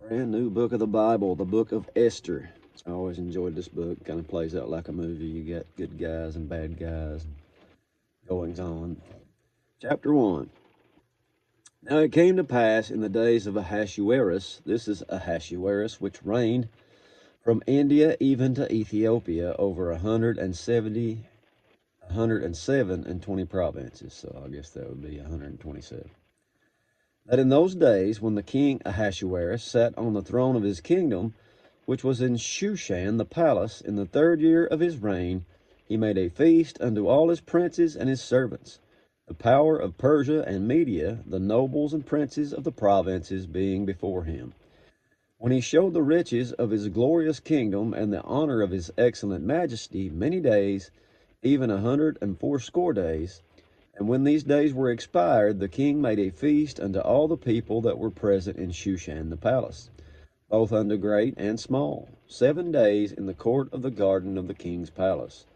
Brand new book of the Bible, the book of Esther. I always enjoyed this book. Kind of plays out like a movie. You got good guys and bad guys and goings on. Chapter 1. Now it came to pass in the days of Ahasuerus, this is Ahasuerus, which reigned from India even to Ethiopia over 107 and 20 provinces. So I guess that would be 127. That in those days, when the king Ahasuerus sat on the throne of his kingdom, which was in Shushan the palace, in the 3rd year of his reign, he made a feast unto all his princes and his servants, the power of Persia and Media, the nobles and princes of the provinces being before him. When he showed the riches of his glorious kingdom and the honor of his excellent majesty many days, even 180 days, and when these days were expired, the king made a feast unto all the people that were present in Shushan the palace, both unto great and small, 7 days in the court of the garden of the king's palace,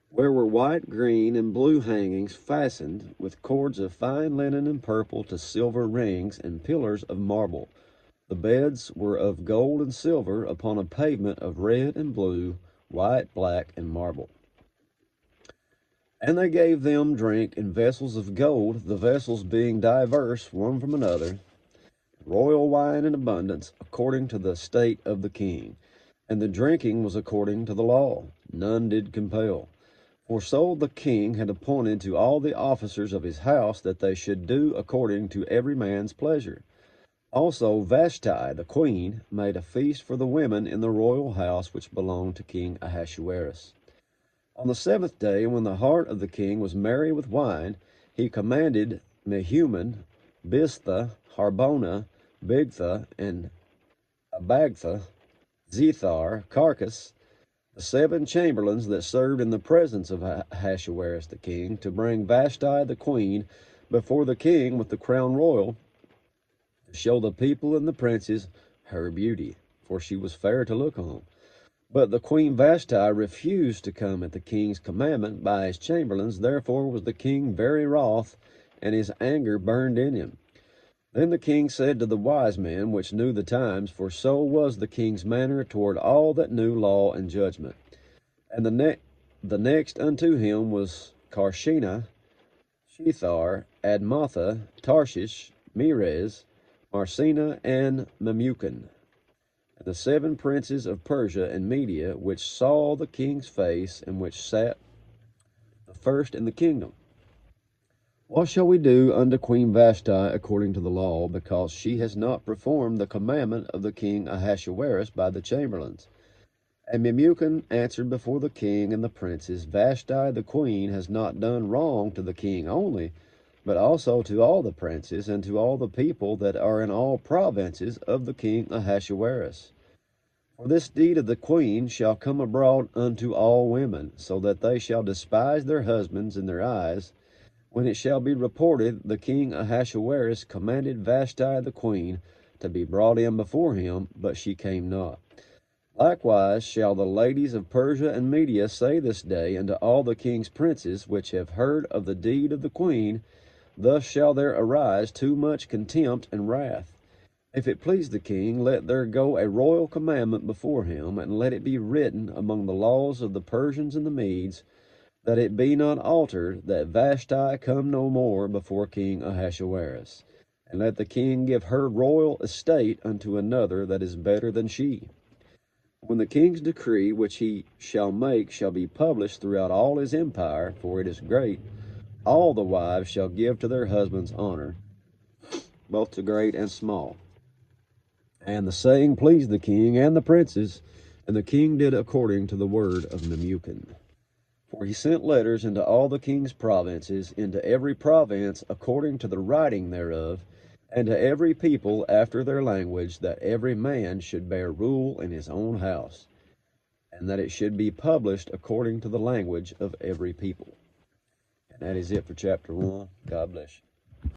where were white, green, and blue hangings fastened with cords of fine linen and purple to silver rings and pillars of marble. The beds were of gold and silver upon a pavement of red and blue, white, black, and marble. And they gave them drink in vessels of gold, the vessels being diverse one from another, royal wine in abundance, according to the state of the king. And the drinking was according to the law, none did compel. For so the king had appointed to all the officers of his house that they should do according to every man's pleasure. Also Vashti, the queen, made a feast for the women in the royal house which belonged to King Ahasuerus. On the 7th day, when the heart of the king was merry with wine, he commanded Mehuman, Biztha, Harbona, Bigtha, and Abagtha, Zethar, Carcas, the 7 chamberlains that served in the presence of Ahasuerus the king, to bring Vashti the queen before the king with the crown royal, to show the people and the princes her beauty, for she was fair to look on. But the queen Vashti refused to come at the king's commandment by his chamberlains. Therefore was the king very wroth, and his anger burned in him. Then the king said to the wise men which knew the times, for so was the king's manner toward all that knew law and judgment. And the next unto him was Carshena, Shethar, Admatha, Tarshish, Merez, Marsena, and Memucan, and the 7 princes of Persia and Media, which saw the king's face, and which sat the first in the kingdom. What shall we do unto Queen Vashti according to the law, because she has not performed the commandment of the king Ahasuerus by the chamberlains? And Memucan answered before the king and the princes, Vashti the queen has not done wrong to the king only, but also to all the princes and to all the people that are in all provinces of the king Ahasuerus. For this deed of the queen shall come abroad unto all women, so that they shall despise their husbands in their eyes. When it shall be reported, the king Ahasuerus commanded Vashti the queen to be brought in before him, but she came not. Likewise shall the ladies of Persia and Media say this day unto all the king's princes which have heard of the deed of the queen, thus shall there arise too much contempt and wrath. If it please the king, let there go a royal commandment before him, and let it be written among the laws of the Persians and the Medes, that it be not altered, that Vashti come no more before King Ahasuerus. And let the king give her royal estate unto another that is better than she. When the king's decree which he shall make shall be published throughout all his empire, for it is great, all the wives shall give to their husbands honor, both to great and small. And the saying pleased the king and the princes, and the king did according to the word of Memucan. For he sent letters into all the king's provinces, into every province according to the writing thereof, and to every people after their language, that every man should bear rule in his own house, and that it should be published according to the language of every people. And that is it for chapter 1. God bless you.